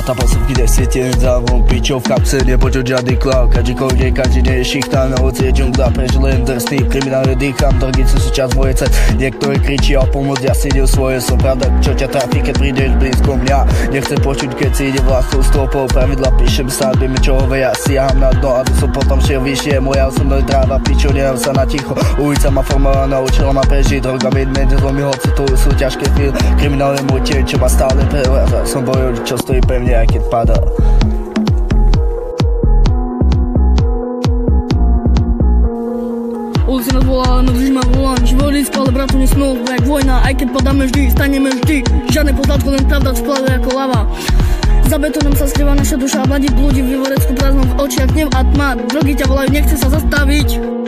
Potapal som v 10 závom, pičov v kapse, nepočuť žiadny klav. Každý deň, každý deň je šichta, na noci je džungla, prežil len drsný, kriminálne dýcham, drogy sú čas moje cest. Niektorí kričia o pomoc, ja si idem svoje, som pravda, čo ťa tráfi, keď prídeš blízko mňa. Nechcem počuť, keď si ide vlastnou stopou, pravidla píšem sám, vieme čoho ja siaham na dno, aby som potom šiel vyššie. Moja osobná tráva, pičo, nechám sa na ticho. Ulica ma formovala, naučila ma prežiť, droga medzi zlomy, hoci to sú ťažké chvíle. Kriminálne môj tieň, čo ma stále prevádza, som bojovník, čo stojí pevne, aj keď padá. Ulici nás volá, no drží ma volán. Život líst, ale bratu nesmol, jak vojna. Aj keď padáme vždy, staneme vždy. Žiadne poznatko, len pravda splave ako lava. Za betónom sa skrýva naša duša, mladí blúdi v Vyvorecku prázdnom, v očiach hnev a tma. Drogy ťa volajú, nechce sa zastaviť.